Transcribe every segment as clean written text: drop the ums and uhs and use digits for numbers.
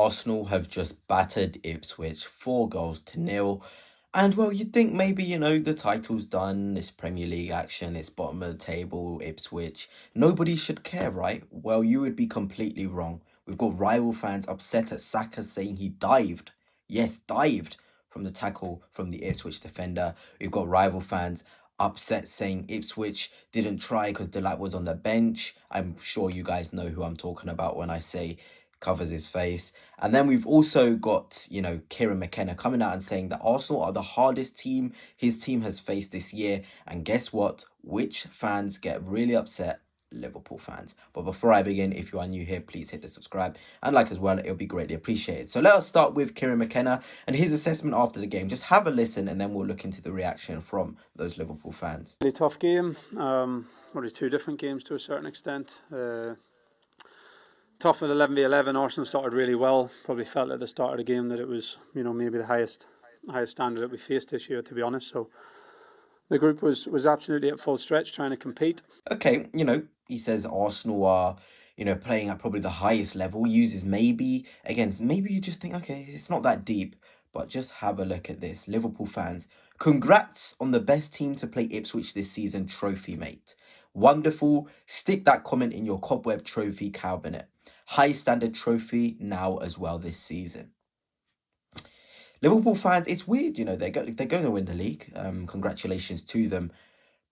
Arsenal have just battered Ipswich 4-0. And well, you'd think maybe, the title's done, it's Premier League action, it's bottom of the table, Ipswich. Nobody should care, right? Well, you would be completely wrong. We've got rival fans upset at Saka saying he dived. Yes, dived from the tackle from the Ipswich defender. We've got rival fans upset saying Ipswich didn't try because Delight was on the bench. I'm sure you guys know who I'm talking about when I say covers his face. And then we've also got, Kieran McKenna coming out and saying that Arsenal are the hardest team his team has faced this year. And guess what? Which fans get really upset? Liverpool fans. But before I begin, if you are new here, please hit the subscribe and like as well. It'll be greatly appreciated. So let us start with Kieran McKenna and his assessment after the game. Just have a listen and then we'll look into the reaction from those Liverpool fans. Really tough game. Probably two different games to a certain extent. Tough at 11v11. Arsenal started really well. Probably felt at the start of the game that it was, maybe the highest standard that we faced this year, to be honest. So the group was absolutely at full stretch trying to compete. Okay, he says Arsenal are, playing at probably the highest level. He uses maybe. Again, maybe you just think, okay, it's not that deep. But just have a look at this. Liverpool fans, congrats on the best team to play Ipswich this season trophy, mate. Wonderful. Stick that comment in your cobweb trophy cabinet. High standard trophy now as well this season. Liverpool fans, it's weird, they're going to win the league. Congratulations to them.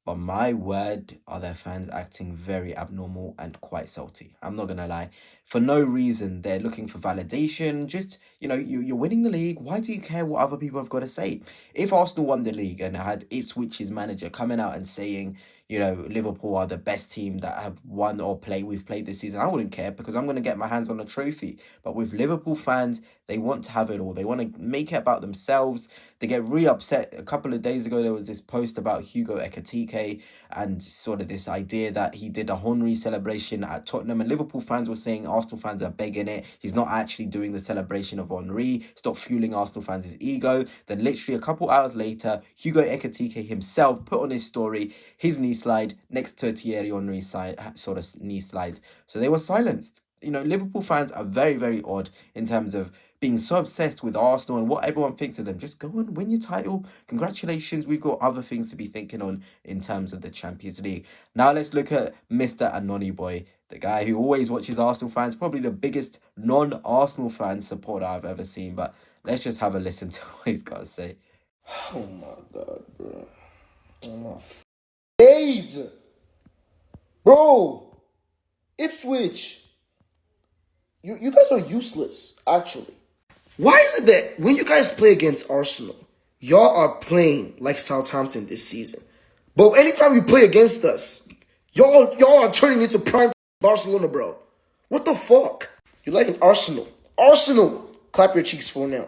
But my word, are their fans acting very abnormal and quite salty. I'm not going to lie. For no reason, they're looking for validation. Just, you're winning the league. Why do you care what other people have got to say? If Arsenal won the league and had Ipswich's manager coming out and saying, Liverpool are the best team that have won or we've played this season, I wouldn't care because I'm going to get my hands on a trophy. But with Liverpool fans, they want to have it all. They want to make it about themselves. They get really upset. A couple of days ago, there was this post about Hugo Ekitike and sort of this idea that he did a Henry celebration at Tottenham. And Liverpool fans were saying Arsenal fans are begging it. He's not actually doing the celebration of Henry. Stop fueling Arsenal fans' ego. Then literally a couple hours later, Hugo Ekitike himself put on his story his knee slide next to Thierry Henry's sort of knee slide. So they were silenced. Liverpool fans are very, very odd in terms of being so obsessed with Arsenal and what everyone thinks of them. Just go and win your title. Congratulations. We've got other things to be thinking on in terms of the Champions League. Now let's look at Mr. Anoni Boy, the guy who always watches Arsenal fans, probably the biggest non-Arsenal fan supporter I've ever seen. But let's just have a listen to what he's got to say. Oh my God, bro. Oh my days. Bro, Ipswich. You guys are useless, actually. Why is it that when you guys play against Arsenal, y'all are playing like Southampton this season? But anytime you play against us, y'all are turning into prime Barcelona, bro. What the fuck? You like an Arsenal. Arsenal! Clap your cheeks for now.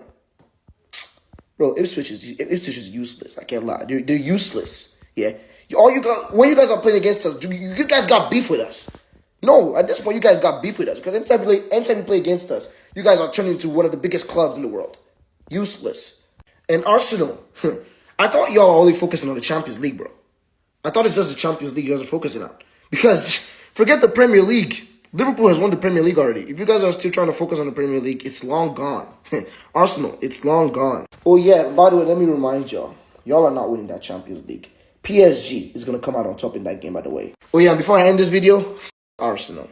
Bro, Ipswich is useless. I can't lie. They're useless. Yeah. When you guys are playing against us, you guys got beef with us. No, at this point, you guys got beef with us. Because anytime you play against us, you guys are turning into one of the biggest clubs in the world. Useless. And Arsenal, I thought y'all are only focusing on the Champions League, bro. I thought it's just the Champions League you guys are focusing on. Because forget the Premier League. Liverpool has won the Premier League already. If you guys are still trying to focus on the Premier League, it's long gone. Arsenal, it's long gone. Oh yeah, by the way, let me remind y'all. Y'all are not winning that Champions League. PSG is going to come out on top in that game, by the way. Oh yeah, before I end this video, Arsenal.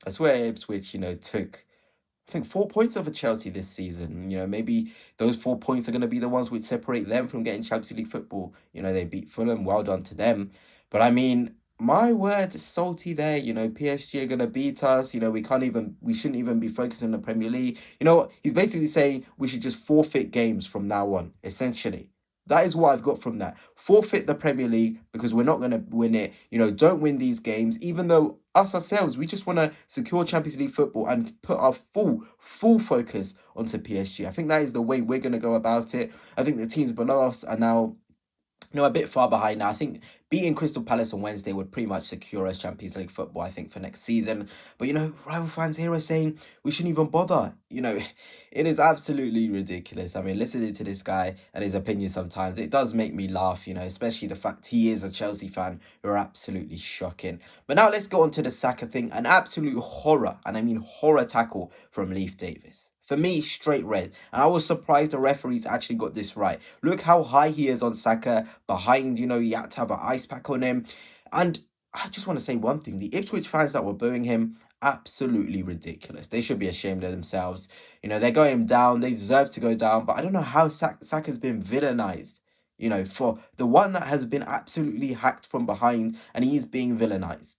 I swear Ipswich, took, I think, 4 points over Chelsea this season. Maybe those 4 points are going to be the ones which separate them from getting Champions League football. They beat Fulham, well done to them. But I mean, my word, salty there. PSG are going to beat us. We shouldn't even be focusing on the Premier League. He's basically saying we should just forfeit games from now on, essentially. That is what I've got from that. Forfeit the Premier League because we're not going to win it. Don't win these games. Even though ourselves, we just want to secure Champions League football and put our full focus onto PSG. I think that is the way we're going to go about it. I think the teams below us are now, a bit far behind now. I think Beating Crystal Palace on Wednesday would pretty much secure us Champions League football, I think, for next season. But, rival fans here are saying we shouldn't even bother. It is absolutely ridiculous. I mean, listening to this guy and his opinion sometimes, it does make me laugh, especially the fact he is a Chelsea fan, who are absolutely shocking. But now let's go on to the Saka thing. An absolute horror, and I mean horror tackle from Leif Davis. For me, straight red. And I was surprised the referees actually got this right. Look how high he is on Saka. Behind, he had to have an ice pack on him. And I just want to say one thing. The Ipswich fans that were booing him, absolutely ridiculous. They should be ashamed of themselves. They're going down. They deserve to go down. But I don't know how Saka's been villainized. For the one that has been absolutely hacked from behind, and he's being villainized.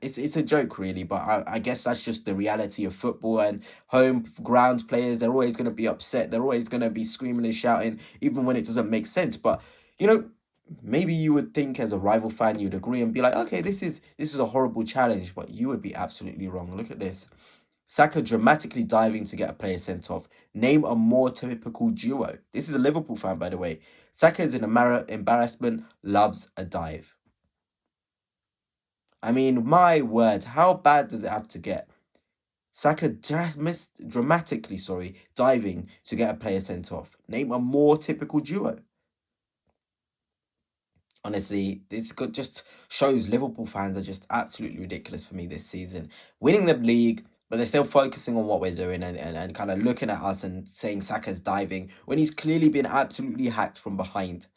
It's a joke, really, but I guess that's just the reality of football. And home ground players, they're always going to be upset. They're always going to be screaming and shouting, even when it doesn't make sense. But, maybe you would think as a rival fan, you'd agree and be like, okay, this is a horrible challenge. But you would be absolutely wrong. Look at this. Saka dramatically diving to get a player sent off. Name a more typical duo. This is a Liverpool fan, by the way. Saka is in embarrassment, loves a dive. I mean, my word, how bad does it have to get? Saka dramatically diving to get a player sent off. Name a more typical duo. Honestly, this just shows Liverpool fans are just absolutely ridiculous for me this season. Winning the league, but they're still focusing on what we're doing and kind of looking at us and saying Saka's diving when he's clearly been absolutely hacked from behind.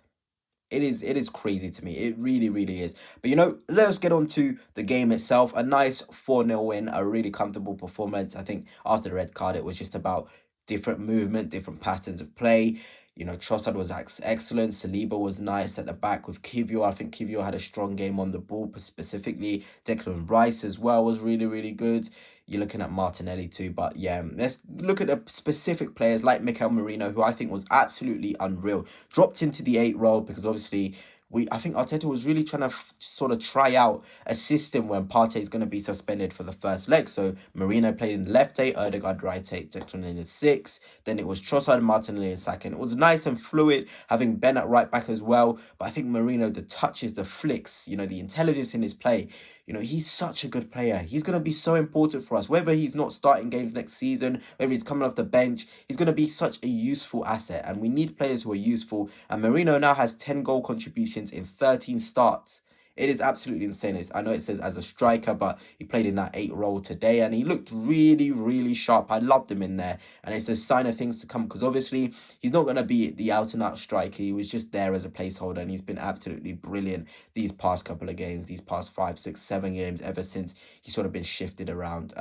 It is crazy to me. It really, really is. But, let's get on to the game itself. A nice 4-0 win, a really comfortable performance. I think after the red card, it was just about different movement, different patterns of play. Trossard was excellent. Saliba was nice at the back with Kiwior. I think Kiwior had a strong game on the ball specifically. Declan Rice as well was really, really good. You're looking at Martinelli too. But yeah, let's look at the specific players like Mikel Merino, who I think was absolutely unreal. Dropped into the 8 role because obviously I think Arteta was really trying to sort of try out a system when Partey is going to be suspended for the first leg. So Merino played in the left 8, Odegaard right 8, Declan in the 6. Then it was Trossard and Martinelli in second. It was nice and fluid, having Ben at right back as well. But I think Merino, the touches, the flicks, the intelligence in his play, he's such a good player. He's going to be so important for us. Whether he's not starting games next season, whether he's coming off the bench, he's going to be such a useful asset. And we need players who are useful. And Merino now has 10 goal contributions in 13 starts. It is absolutely insane. I know it says as a striker, but he played in that 8 role today and he looked really, really sharp. I loved him in there. And it's a sign of things to come because obviously he's not going to be the out-and-out striker. He was just there as a placeholder and he's been absolutely brilliant these past couple of games, these past 5, 6, 7 games, ever since he's sort of been shifted around.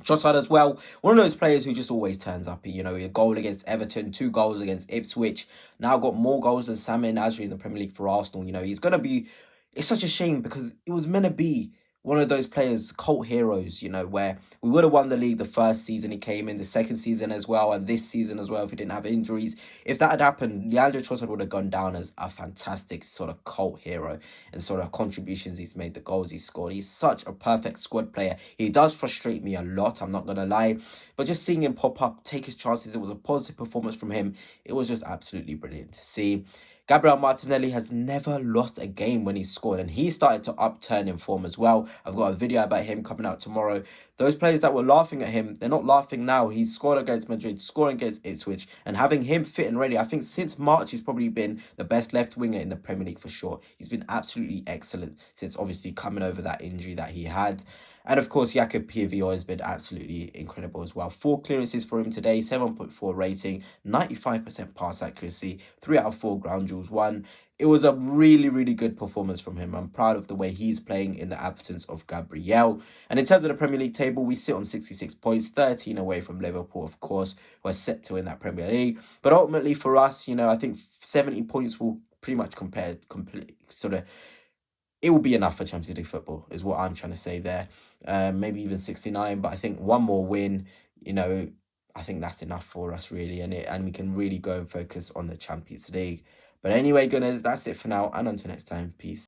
Trossard as well, one of those players who just always turns up. A goal against Everton, 2 goals against Ipswich. Now got more goals than Sami Nasri in the Premier League for Arsenal. He's going to be... It's such a shame because it was meant to be one of those players, cult heroes, where we would have won the league the first season he came in, the second season as well, and this season as well if he didn't have injuries. If that had happened, Leandro Trossard would have gone down as a fantastic sort of cult hero and sort of contributions he's made, the goals he's scored. He's such a perfect squad player. He does frustrate me a lot, I'm not going to lie. But just seeing him pop up, take his chances, it was a positive performance from him. It was just absolutely brilliant to see. Gabriel Martinelli has never lost a game when he's scored, and he started to upturn in form as well. I've got a video about him coming out tomorrow. Those players that were laughing at him, they're not laughing now. He's scored against Madrid, scoring against Ipswich, and having him fit and ready. I think since March, he's probably been the best left winger in the Premier League for sure. He's been absolutely excellent since obviously coming over that injury that he had. And of course, Jakub Kiwior has been absolutely incredible as well. 4 clearances for him today, 7.4 rating, 95% pass accuracy, 3 out of 4 ground duels won. It was a really, really good performance from him. I'm proud of the way he's playing in the absence of Gabriel. And in terms of the Premier League table, we sit on 66 points, 13 away from Liverpool, of course, who are set to win that Premier League. But ultimately for us, I think 70 points will pretty much it will be enough for Champions League football, is what I'm trying to say there. Maybe even 69, but I think one more win, I think that's enough for us, really. And we can really go and focus on the Champions League. But anyway, Gunners, that's it for now. And until next time, peace.